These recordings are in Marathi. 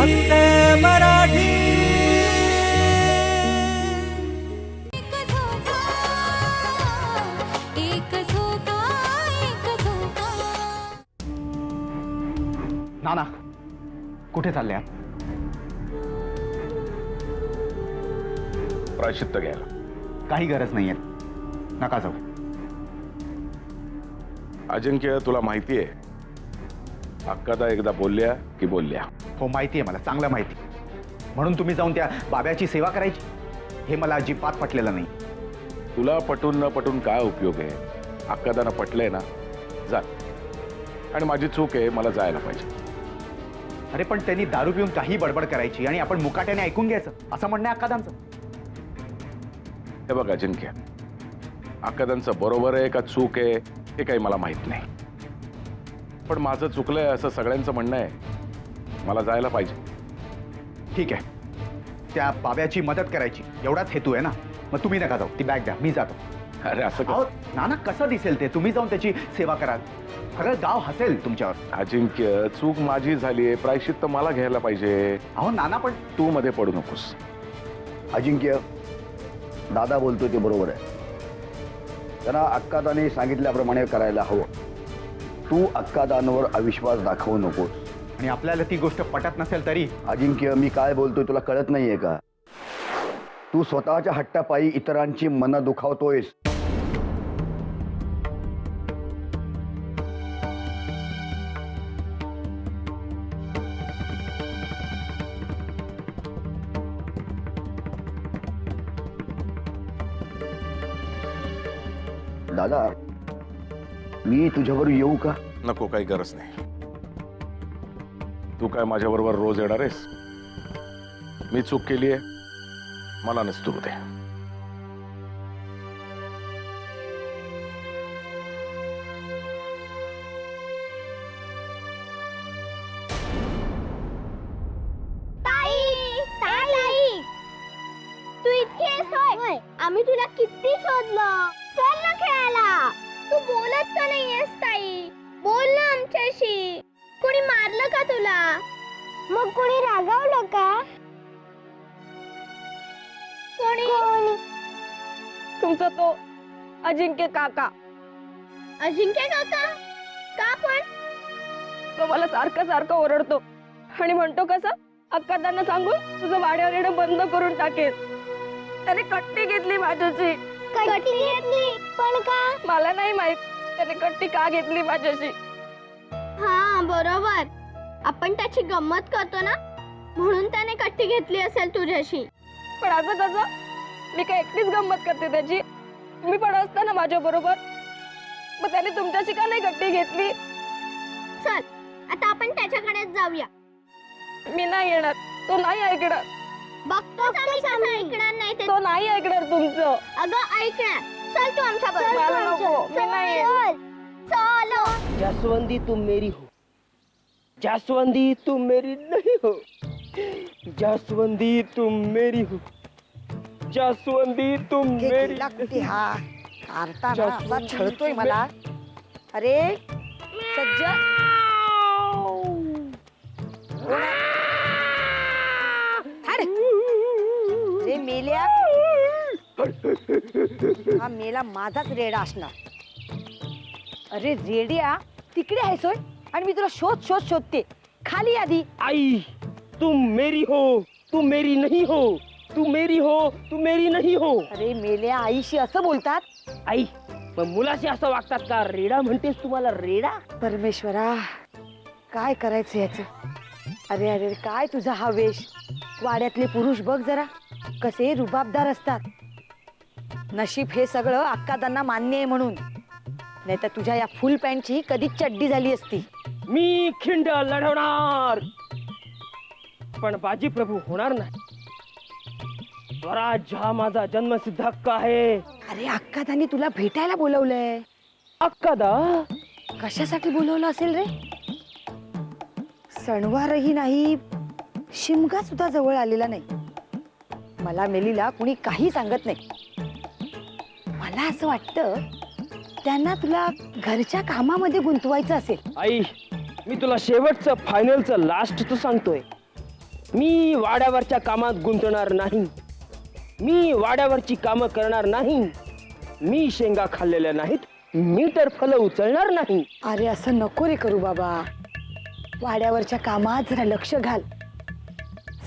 फक्त मराठी. नाना कुठे चालले आहात? प्रायश्चित्त घ्यायला. काही गरज नाहीये, नका जाऊ. अजिंक्य, तुला माहिती आहे अक्कादा एकदा बोलल्या की बोलल्या. हो माहिती आहे मला, चांगलं माहिती. म्हणून तुम्ही जाऊन त्या बाब्याची सेवा करायची हे मला अजिबात पटलेलं नाही. तुला पटून न पटून काय उपयोग आहे? अक्कादानं पटलंय ना, जा. आणि माझी चूक आहे, मला जायला पाहिजे. अरे पण त्यांनी दारू पिऊन काही बडबड करायची आणि आपण मुकाट्याने ऐकून घ्यायचं असं म्हणणं आहे अक्कादांचं. हे बघ अजिंक्य, अक्कादांचं बरोबर आहे का चूक आहे हे काही मला माहित नाही, पण माझं चुकलंय असं सगळ्यांचं म्हणणं आहे. मला जायला पाहिजे. ठीक आहे, त्या बाब्याची मदत करायची एवढाच हेतू आहे ना, मग तुम्ही नका जाऊ. ती बॅग द्या, मी जातो. अरे असं अहो कसं? नाना, कसं दिसेल ते? तुम्ही जाऊन त्याची सेवा कराल, सगळं गाव हसेल तुमच्यावर. अजिंक्य, चूक माझी झालीये, प्रायश्चित्त मला घ्यायला पाहिजे. अहो नाना, पण तू मध्ये पडू नकोस. अजिंक्य, दादा बोलतोय ते बरोबर आहे. त्यांना अक्कादाने सांगितल्याप्रमाणे करायला हवं. तू अक्कादांवर अविश्वास दाखवू नकोस. आणि आपल्याला ती गोष्ट पटत नसेल तरी. अजिंक्य, मी काय बोलतोय तुला कळत नाहीये का? तू स्वतःच्या हट्टापायी इतरांची मनं दुखावतोयस. दादा, मी तुझ्याबरोबर येऊ का? नको, काही गरज नाही. तू काय माझ्याबरोबर रोज येणार आहेस? मी चूक केली आहे, मला निस्तरू दे. तू इथे होय? आम्ही तुला किती शोधलं. चल ना खेळायला. तू बोलत का नाहीयेस ताई? बोल ना आमच्याशी. कोणी मारलं का तुला? मग कोणी रागावलं का? कोणी? तुमचा तो अजिंक्य काका. अजिंक्य काका? का पण? तो मला सारखं सारखं ओरडतो आणि म्हणतो कसं अक्कादांना सांगून तुझं वाड्यावर येणं बंद करून टाकेल. त्याने कट्टी घेतली माझ्याशी. कट्टी घेतली? पण का? मला नाही माहित त्याने कट्टी का घेतली माझ्याशी. हा बरोबर, आपण त्याची गंमत करतो ना, म्हणून त्याने कट्टी घेतली असेल तुझ्याशी. पण असं कसं? मी काय एकटीच गंमत करते त्याची? मी पण असता ना माझ्या बरोबर. मग त्याने तुमच्याशी का नाही कट्टी घेतली? चल आता आपण त्याच्याकडेच जाऊया. मी नाही येणार, तो नाही ऐकणार. बघतोच आम्ही कसं ऐकणार नाही ते. तो नाही ऐकणार तुमचं. अगं ऐकणार. चल तू आमच्या मला नको, मी नाही येणार. चलो. जास्वंदी तुम मेरी हो, जास्वंदी तुम मेरी नहीं हो, जास्वंदी तुम मेरी हो, जास्वंदी तुम मेरी. कुठे हा कारता ना असा छळतोय मला. अरे सज्जा, रे मेल्या, हा मेला माझाच रेडा असणार. अरे रेडिया तिकडे आहे सोय आणि मी तुला शोधते. खाली आधी. आई तुम मेरी हो, तू मेरी नहीं हो, तू मेरी हो, तू मेरी नहीं हो. अरे मेल्या आईशी असं बोलतात? आई मग मुलाशी असं वागतात का? रेडा म्हणतेस तुम्हाला रेडा? परमेश्वरा, काय करायचं याच? अरे अरे काय तुझा हा वेश? वाड्यातले पुरुष बघ जरा कसे रुबाबदार असतात. नशीब हे सगळं अक्कादांना मान्य आहे म्हणून, नाही तर तुझ्या या फुल पॅन्टची कधी चड्डी झाली असती. मी खिंड लढवणार पण बाजी प्रभू होणार नाही. स्वराज हा माझा जन्मसिद्ध हक्क आहे. अरे अक्कादांनी तुला भेटायला बोलवलंय. अक्कादा? कशासाठी बोलवलं असेल रे? सणवारही नाही, शिमगा सुद्धा जवळ आलेला नाही. मला मेलीला कुणी काही सांगत नाही. मला असं वाटतं त्यांना तुला घरच्या कामामध्ये गुंतवायचं असेल. आई मी तुला शेवटचं फायनलचं लास्टचं सांगतोय. मी वाड्यावरच्या कामात गुंतणार नाही. मी वाड्यावरची कामं करणार नाही. मी शेंगा खाल्लेल्या नाहीत. मी तर फलं उचलणार नाही. अरे असं नको रे करू बाबा. वाड्यावरच्या कामात जरा लक्ष घाल.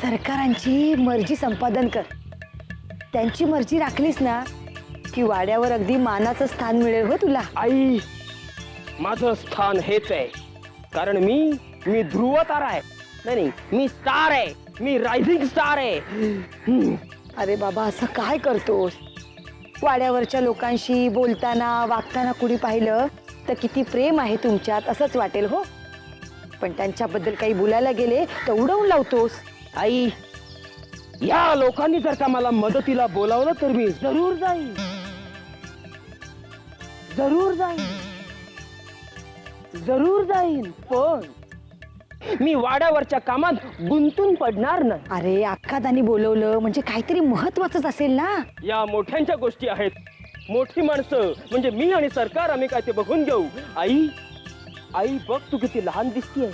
सरकारांची मर्जी संपादन कर. त्यांची मर्जी राखलीस ना की वाड्यावर अगदी मानाचं स्थान मिळेल हो तुला. आई, माझं स्थान हेच आहे. कारण मी ध्रुव तारा आहे. नाही, मी स्टार आहे. मी रायझिंग स्टार आहे. अरे बाबा असं काय करतोस? वाड्यावरच्या लोकांशी बोलताना वागताना कुणी पाहिलं तर किती प्रेम आहे तुमच्यात असंच वाटेल हो. पण त्यांच्याबद्दल काही बोलायला गेले तर उडवून लावतोस. आई, या लोकांनी जर का मला मदतीला बोलावलं तर मी जरूर जाईन. पण मी वाड्यावरच्या कामात गुंतून पडणार नाही. अरे अक्कादानी बोलवलं म्हणजे काहीतरी महत्वाचंच असेल ना. या मोठ्यांच्या गोष्टी आहेत. मोठी माणसं म्हणजे मी आणि सरकार, आम्ही काय ते बघून घेऊ. आई बघ, तू किती लहान दिसतीये.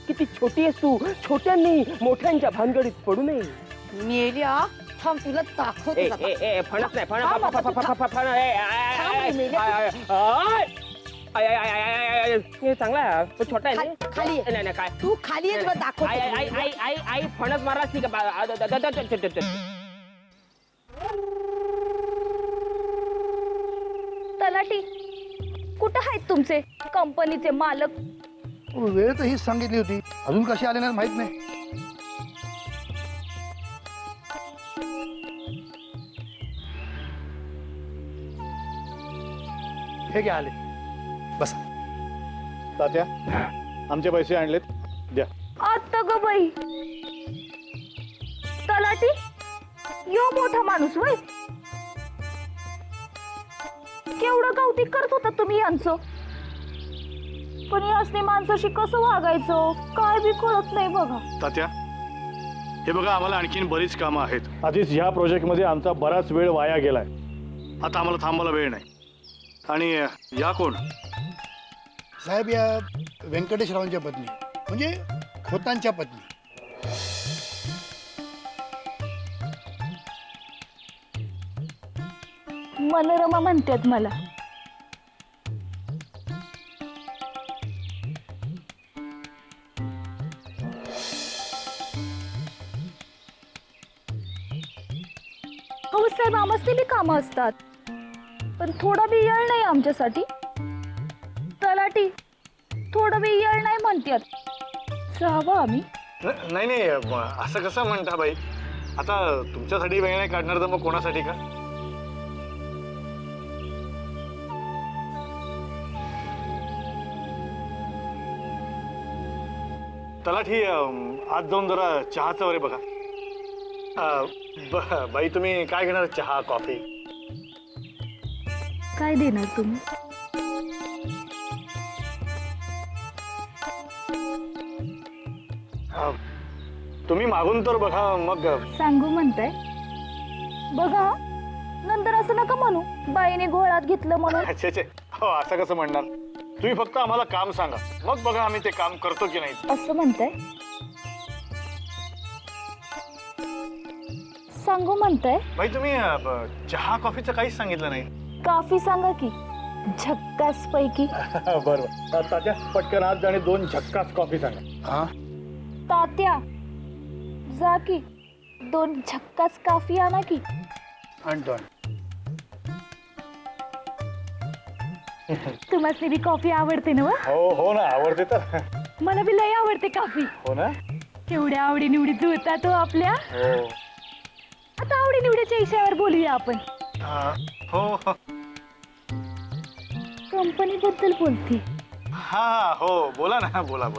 किती छोटी आहेस तू. छोट्यांनी मोठ्यांच्या भानगडीत पडू नये. मेल्या थांब तुला दाखवते आता. फणस नाही, चांगला आहे. तो छोटा आहे. खाली ये. नाही काय तू खाली ये, तुला दाखवते. आई फणस मारा. ठीक आहे. तलाठी कुठं आहेत तुमचे कंपनीचे मालक? वेळ तर हीच सांगितली होती, अजून कशी आले नाही माहित नाही. हे घ्या आले. बसा. तात्या, आमचे पैसे आणलेत, द्या. आता ग बाई, तलाठी यो मोठा माणूस वय. केवढं कौतिक करत होता तुम्ही यांचं. पण यासने माणसाशी कसं वागायचं काय बी कळत नाही बघा. तात्या, हे बघा, आम्हाला आणखीन बरीच कामं आहेत. आधीच ह्या प्रोजेक्टमध्ये आमचा बराच वेळ वाया गेलाय. आता आम्हाला थांबायला वेळ नाही. आणि या कोण? साहेब, या व्यंकटेशरावांच्या पत्नी, म्हणजे खोतांच्या पत्नी. मनोरमा म्हणतात मला. हो साहेब, आमचे बी कामं असतात, पण थोडा बी वेळ नाही आमच्यासाठी. तलाठी थोडा बी वेळ नाही म्हणतात. जावं आम्ही. नाही नाही, असं कसं म्हणता बाई? आता तुमच्यासाठी वेळ नाही काढणार तर मग कोणासाठी का? तलाठी, आज जाऊन जरा चहाचं वगैरे बघा. बाई, तुम्ही काय घेणार? चहा, कॉफी? काय देणार तुम्ही? तुम्ही मागून तर बघा, मग सांगू म्हणताय? बघा, नंतर असं नका म्हणू बाईने घोळात घेतलं म्हणून. छे छे, हो, असं कसं म्हणणार? तुम्ही फक्त आम्हाला काम सांगा, मग बघा आम्ही ते काम करतो की नाही. असं म्हणताय? सांगू म्हणताय? भाई, तुम्ही चहा कॉफीचं काहीच सांगितलं नाही. काफी सांगा की, झक्कास पैकी. बरोबर. तात्या, पटकन आज आणि 2 झक्कास कॉफी सांगा. तात्या, जा की 2 झक्कास काफी आणा की. आणतो. तुम्हाला बी कॉफी आवडते ना? हो ना, आवडते तर. मला बी लय आवडते कॉफी. हो ना. केवढ्या आवडी निवडी जुळतात हो आपल्या. हो. आता आवडी निवडीच्या विषयावर बोलूया आपण. हो. कंपनी बद्दल बोलते. हा, हो, बोला ना, बोला.